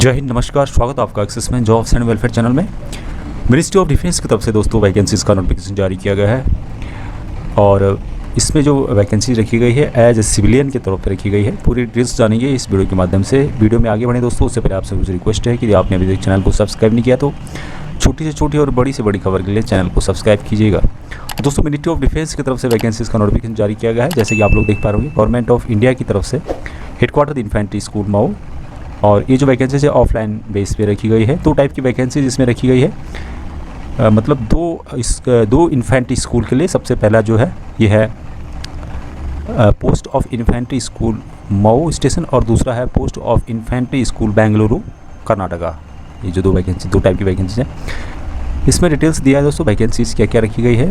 जय हिंद, नमस्कार। स्वागत है आपका एक्सिस में जॉब्स एंड वेलफेयर चैनल में। मिनिस्ट्री ऑफ डिफेंस की तरफ से दोस्तों वैकेंसीज़ का नोटिफिकेशन जारी किया गया है और इसमें जो वैकेंसी रखी गई है एज ए सिविलियन की तरफ से रखी गई है। पूरी डिटेल्स जानेंगे इस वीडियो के माध्यम से। वीडियो में आगे बढ़े दोस्तों, उससे पहले आपसे मुझे रिक्वेस्ट है कि यदि आपने अभी तक चैनल को सब्सक्राइब नहीं किया तो छोटी से छोटी और बड़ी से बड़ी खबर के लिए चैनल को सब्सक्राइब कीजिएगा। दोस्तों, मिनिस्ट्री ऑफ डिफेंस की तरफ से वैकेंसीज़ का नोटिफिकेशन जारी किया गया है। जैसे कि आप लोग देख पा रहे होंगे, गवर्नमेंट ऑफ इंडिया की तरफ से हेडक्वार्टर इन्फेंट्री स्कूल मऊ, और ये जो वैकेंसीज है ऑफलाइन बेस पे रखी गई है। दो टाइप की वैकेंसीज इसमें रखी गई है, मतलब दो इन्फेंट्री स्कूल के लिए। सबसे पहला जो है ये है post of infantry school Mau station, और दूसरा है post of infantry school Bengaluru Karnataka. ये जो दो टाइप की वैकेंसीज हैं, इसमें डिटेल्स दिया है दोस्तों वैकेंसीज क्या क्या रखी गई है।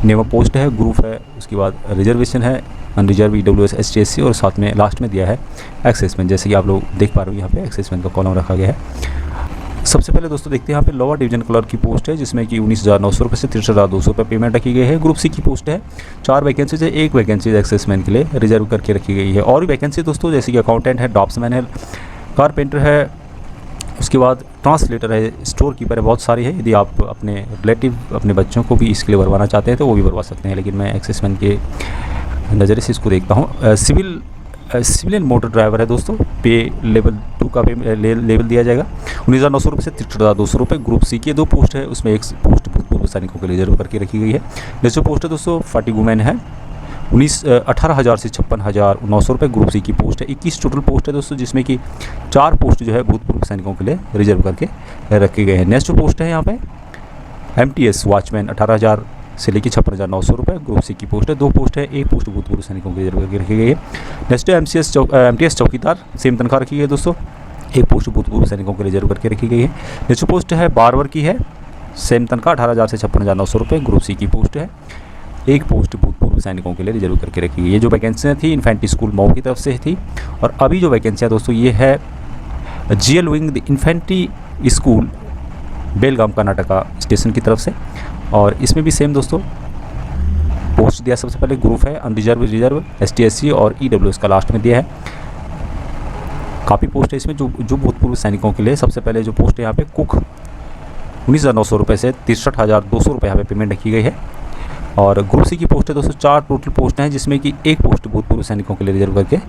नेम ऑफ पोस्ट है, ग्रुप है, उसके बाद रिजर्वेशन है, अनरिजर्व EWS STSC, और साथ में लास्ट में दिया है एक्सेसमेंट। जैसे कि आप लोग देख पा रहे हो यहाँ पे एक्सेसमेंट का कॉलम रखा गया है। सबसे पहले दोस्तों देखते हैं यहाँ पे लोअर डिवीजन क्लर्क की पोस्ट है, जिसमें कि 19,900 रुपये से 63,200 रुपये पेमेंट रखी गई है। ग्रुप सी की पोस्ट है, 4 वैकेंसीज है, 1 वैकेंसी एक्सेसमेंट के लिए रिजर्व करके रखी गई है। और भी वैकेंसी दोस्तों जैसे कि अकाउंटेंट है, ड्रॉप्समैन है, कारपेंटर है, उसके बाद ट्रांसलेटर है, स्टोर कीपर है, बहुत सारी है। यदि आप अपने रिलेटिव अपने बच्चों को भी इसके लिए भरवाना चाहते हैं तो वो भी भरवा सकते हैं, लेकिन मैं एक्सेसमेंट के नज़रिए से इसको देखता हूँ। सिविलियन मोटर ड्राइवर है दोस्तों, पे लेवल 2 का लेवल दिया जाएगा। 19,900 रुपये से 63,200 रुपये। ग्रुप सी की 2 पोस्ट है, उसमें एक पोस्ट भूतपूर्व सैनिकों के लिए रिजर्व करके रखी गई है। नेक्स्ट पोस्ट है दोस्तों फार्टी वुमेन है, 18,000 से 56,900 रुपये। ग्रुप सी की पोस्ट है। 21 टोटल पोस्ट है दोस्तों, जिसमें कि 4 पोस्ट जो है भूतपूर्व सैनिकों के लिए रिजर्व करके रखे गए हैं। नेक्स्ट पोस्ट है यहाँ पे MTS वॉचमैन, 18,000 से लेकर 56,900 रुपये। ग्रुप सी की पोस्ट है। 2 पोस्ट है, 1 पोस्ट भूतपूर्व सैनिकों के लिए रिजर्व करके रखी गई है। नेक्स्ट है MTS चौकीदार, सेम तनख्वाह रखी गई है दोस्तों, 1 पोस्ट भूतपूर्व सैनिकों के लिए रिजर्व करके रखी गई है। नेक्स्ट पोस्ट है बारवर की है, सेम तनख्वाह 18,000 से 56,900 रुपये। ग्रुप सी की पोस्ट है, 1 पोस्ट भूतपूर्व सैनिकों के लिए रिजर्व करके रखी गई है। ये जो वैकेंसियाँ थी इन्फेंट्री स्कूल मऊ की तरफ से थी। और अभी जो वैकेंसियाँ दोस्तों ये है GL wing the infantry school Belgaum Karnataka station की तरफ से। और इसमें भी सेम दोस्तों पोस्ट दिया। सबसे पहले ग्रुप है अनरिजर्व, रिजर्व, STSC और EWS का लास्ट में दिया है। काफ़ी पोस्ट है इसमें जो भूतपूर्व सैनिकों के लिए। सबसे पहले जो पोस्ट है यहाँ पे कुक, 19,900 रुपये से 63,200 रुपये यहाँ पे पेमेंट रखी गई है। और ग्रुप सी की पोस्ट है दोस्तों 4 टोटल पोस्ट हैं, जिसमें कि 1 पोस्ट भूतपूर्व सैनिकों के लिए रिजर्व करके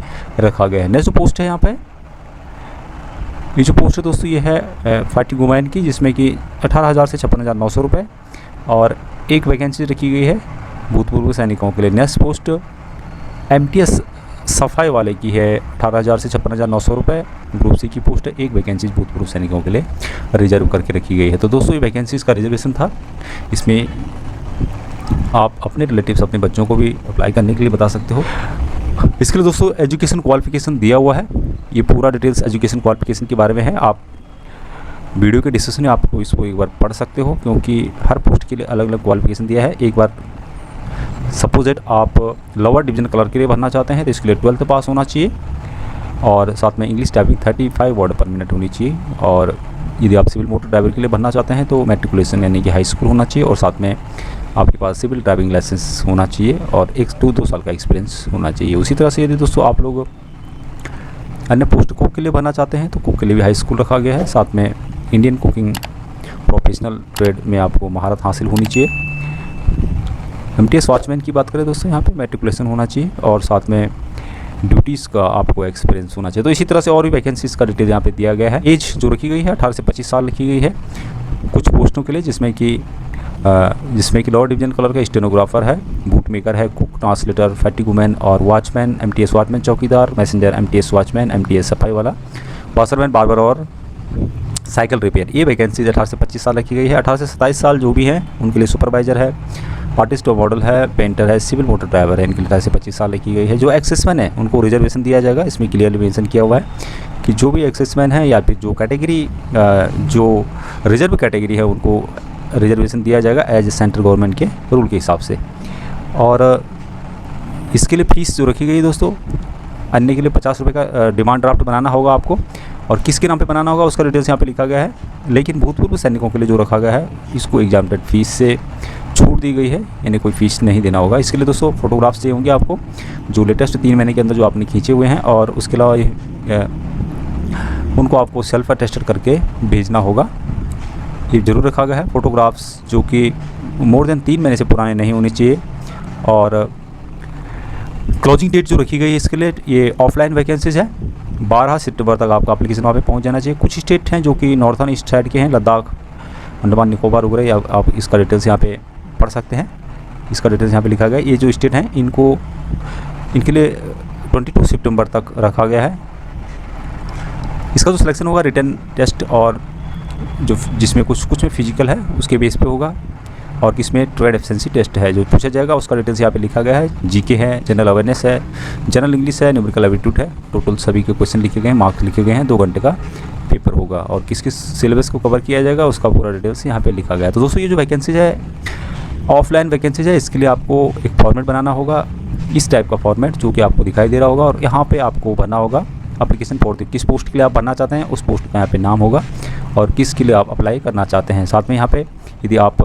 रखा गया है। नेक्स्ट पोस्ट है यहाँ पे, ये जो पोस्ट है दोस्तों ये है फार्टी वुमेन की, जिसमें कि 18,000 से 56,900 रुपये और 1 वैकेंसी रखी गई है भूतपूर्व सैनिकों के लिए। नेक्स्ट पोस्ट MTS सफाई वाले की है, 18,000 से 56,900 रुपये। ग्रुप सी की पोस्ट है, 1 वैकेंसी भूतपूर्व सैनिकों के लिए रिजर्व करके रखी गई है। तो दोस्तों ये वैकेंसीज़ का रिजर्वेशन था। इसमें आप अपने रिलेटिव्स, अपने बच्चों को भी अप्लाई करने के लिए बता सकते हो। इसके लिए दोस्तों एजुकेशन क्वालिफिकेशन दिया हुआ है। ये पूरा डिटेल्स एजुकेशन क्वालिफिकेशन के बारे में है। आप वीडियो के डिस्क्रिप्शन में आपको इसको एक बार पढ़ सकते हो, क्योंकि हर पोस्ट के लिए अलग अलग क्वालिफिकेशन दिया है। एक बार सपोज दैट आप लोअर डिवीजन क्लर्क के लिए भरना चाहते हैं तो इसके लिए 12th पास होना चाहिए, और साथ में इंग्लिश टाइपिंग 35 वर्ड पर मिनट होनी चाहिए। और यदि आप सिविल मोटर ड्राइवर के लिए भरना चाहते हैं तो मैट्रिकुलेशन यानी कि हाई स्कूल होना चाहिए, और साथ में आपके पास सिविल ड्राइविंग लाइसेंस होना चाहिए, और 2 साल का एक्सपीरियंस होना चाहिए। उसी तरह से यदि दोस्तों आप लोग अन्य पोस्ट कुक के लिए भरना चाहते हैं तो कुक के लिए भी हाई स्कूल रखा गया है। साथ में इंडियन कुकिंग प्रोफेशनल ट्रेड में आपको महारत हासिल होनी चाहिए। MTS वॉचमैन की बात करें दोस्तों, यहाँ पे मैट्रिकुलेशन होना चाहिए, और साथ में ड्यूटीज़ का आपको एक्सपीरियंस होना चाहिए। तो इसी तरह से और भी वैकेंसीज़ का डिटेल यहाँ पे दिया गया है। एज जो रखी गई है 18 से 25 साल रखी गई है कुछ पोस्टों के लिए, जिसमें कि लोअर डिवीजन क्लर्क का स्टेनोग्राफर है, बूट मेकर है, कुक, ट्रांसलेटर, फैटिग वुमेन और वॉचमैन, MTS वॉचमैन चौकीदार, मैसेंजर MTS वॉचमैन, MTS सफाई वाला, वाशरमैन, बार्बर और साइकिल रिपेयर। ये वैकेंसीज 18 से 25 साल रखी गई है। 18 से 27 साल जो भी हैं उनके लिए सुपरवाइजर है, आर्टिस्ट और मॉडल है, पेंटर है, सिविल मोटर ड्राइवर है, इनके लिए 18 से 25 साल रखी गई है। जो एक्सेसमैन है उनको रिजर्वेशन दिया जाएगा। इसमें क्लियरली मेंशन किया हुआ है कि जो भी एक्सेसमैन है या फिर जो कैटेगरी जो रिजर्व कैटेगरी है उनको रिजर्वेशन दिया जाएगा एज सेंट्रल गवर्नमेंट के रूल के हिसाब से। और इसके लिए फ़ीस जो रखी गई दोस्तों, अन्य के लिए 50 रुपये का डिमांड ड्राफ्ट बनाना होगा आपको, और किसके नाम पे बनाना होगा उसका डिटेल्स यहाँ पे लिखा गया है। लेकिन भूतपूर्व सैनिकों के लिए जो रखा गया है इसको एग्जामिनेड फीस से छूट दी गई है, यानी कोई फ़ीस नहीं देना होगा। इसके लिए दोस्तों फोटोग्राफ्स चाहिए होंगे आपको, जो लेटेस्ट 3 महीने के अंदर जो आपने खींचे हुए हैं, और उसके अलावा उनको आपको सेल्फ अटेस्टेड करके भेजना होगा। ये ज़रूर रखा गया है। फ़ोटोग्राफ्स जो कि मोर देन 3 महीने से पुराने नहीं होने चाहिए। और क्लोजिंग डेट जो रखी गई है इसके लिए, ये ऑफलाइन वैकेंसीज़ है। 12 सितंबर तक आपका एप्लीकेशन वहाँ पे पहुँच जाना चाहिए। कुछ स्टेट हैं जो कि नॉर्थन ईस्ट साइड के हैं, लद्दाख, अंडमान निकोबार वगैरह, या आप इसका डिटेल्स यहाँ पे पढ़ सकते हैं। इसका डिटेल्स यहाँ पे लिखा गया है। ये जो स्टेट हैं इनके लिए 22 सितंबर तक रखा गया है। इसका जो सिलेक्शन होगा रिटन टेस्ट और जो जिसमें कुछ में फिजिकल है उसके बेस पे होगा, और किसमें ट्रेड एफिशिएंसी टेस्ट है जो पूछा जाएगा। उसका डिटेल्स यहाँ पे लिखा गया है। जीके है, जनरल अवेयरनेस है, जनरल इंग्लिश है, न्यूमेरिकल एप्टीट्यूड है। टोटल सभी के क्वेश्चन लिखे गए हैं, मार्क्स लिखे गए हैं। 2 घंटे का पेपर होगा और किस किस सिलेबस को कवर किया जाएगा उसका पूरा डिटेल्स यहाँ पे लिखा गया है। तो दोस्तों ये जो वैकेंसीज है ऑफलाइन वैकेंसीज है, इसके लिए आपको एक फॉर्मेट बनाना होगा, इस टाइप का फॉर्मेट जो कि आपको दिखाई दे रहा होगा। और यहाँ पे आपको भरना होगा एप्लीकेशन फॉर किस पोस्ट के लिए आप भरना चाहते हैं, उस पोस्ट का यहाँ पे नाम होगा और किस के लिए आप अप्लाई करना चाहते हैं। साथ में यहाँ पे यदि आप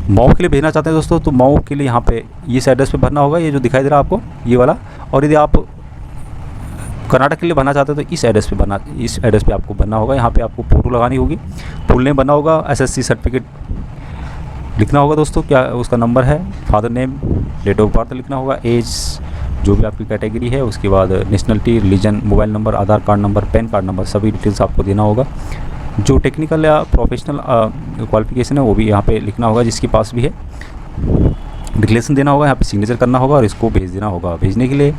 मऊ के लिए भेजना चाहते हैं दोस्तों, तो मऊ के लिए यहाँ पे इस एड्रेस पे भरना होगा, ये जो दिखाई दे रहा है आपको ये वाला। और यदि आप कर्नाटक के लिए भरना चाहते हैं तो इस एड्रेस पे आपको भरना होगा। यहाँ पे आपको फ़ोटो लगानी होगी, फुल नेम भरना होगा, SSC सर्टिफिकेट लिखना होगा दोस्तों, क्या उसका नंबर है, father name, date of birth लिखना होगा, एज जो भी आपकी कैटेगरी है, उसके बाद nationality, religion, mobile number, Aadhaar card number, PAN card number, सभी डिटेल्स आपको देना होगा। जो टेक्निकल या प्रोफेशनल क्वालिफिकेशन है वो भी यहाँ पे लिखना होगा जिसके पास भी है। डिक्लेरेशन देना होगा, यहाँ पे सिग्नेचर करना होगा और इसको भेज देना होगा। भेजने के लिए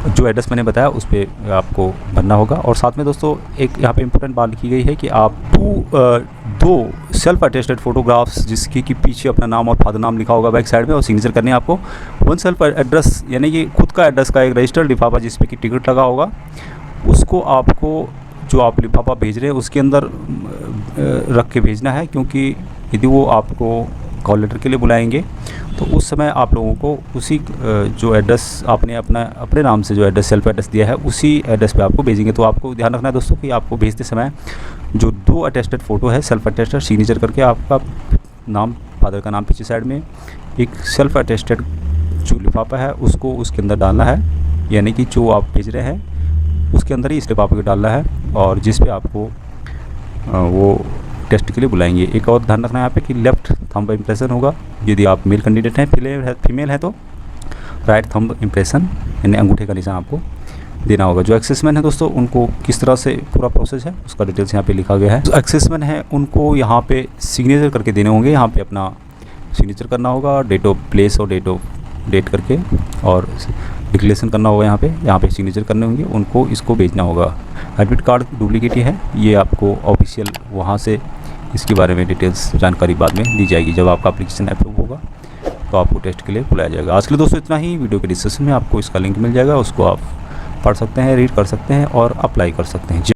जो एड्रेस मैंने बताया उस पर आपको भरना होगा। और साथ में दोस्तों एक यहाँ पे इम्पोर्टेंट बात लिखी गई है कि आप दो सेल्फ अटेस्टेड फ़ोटोग्राफ्स जिसकी कि पीछे अपना नाम और फादर नाम लिखा होगा बैक साइड में, और सिग्नेचर करने आपको। 1 सेल्फ एड्रेस यानी कि खुद का एड्रेस का एक रजिस्टर्ड लिफाफा जिस पे कि टिकट लगा होगा, उसको आपको जो आप लिफाफा भेज रहे हैं उसके अंदर रख के भेजना है। क्योंकि यदि वो आपको कॉल लेटर के लिए बुलाएंगे तो उस समय आप लोगों को उसी जो एड्रेस आपने अपने नाम से जो एड्रेस सेल्फ एड्रेस दिया है उसी एड्रेस पे आपको भेजेंगे। तो आपको ध्यान रखना है दोस्तों कि आपको भेजते समय जो 2 अटेस्टेड फ़ोटो है सेल्फ अटेस्टेड, सिग्नेचर करके आपका नाम, फादर का नाम पीछे साइड में, एक सेल्फ अटेस्टेड जो लिफाफा है उसको उसके अंदर डालना है। यानी कि जो आप भेज रहे हैं उसके अंदर ही इस लिफाफे को डालना है और जिस पे आपको वो टेस्ट के लिए बुलाएंगे। एक और ध्यान रखना है यहाँ पे कि लेफ़्ट थंब इम्प्रेशन होगा। यदि आप मेल कैंडिडेट हैं, फीमेल है तो राइट थंब इम्प्रेशन यानी अंगूठे का निशान आपको देना होगा। जो एक्सेसमैन है दोस्तों उनको किस तरह से पूरा प्रोसेस है उसका डिटेल्स यहाँ पे लिखा गया है। जो एक्सेसमैन है उनको यहाँ पे सिग्नेचर करके देने होंगे, यहाँ पे अपना सिग्नेचर करना होगा, डेट ऑफ प्लेस और डेट करके, और डिक्लेरेशन करना होगा। यहाँ पे सिग्नेचर करने होंगे, उनको इसको भेजना होगा। एडमिट कार्ड डुप्लीकेट ही है, ये आपको ऑफिशियल वहाँ से इसके बारे में डिटेल्स जानकारी बाद में दी जाएगी। जब आपका एप्लीकेशन अप्रूव होगा तो आपको टेस्ट के लिए बुलाया जाएगा। आज के लिए दोस्तों इतना ही। वीडियो के डिस्क्रिप्शन में आपको इसका लिंक मिल जाएगा, उसको आप पढ़ सकते हैं, रीड कर सकते हैं और अप्लाई कर सकते हैं।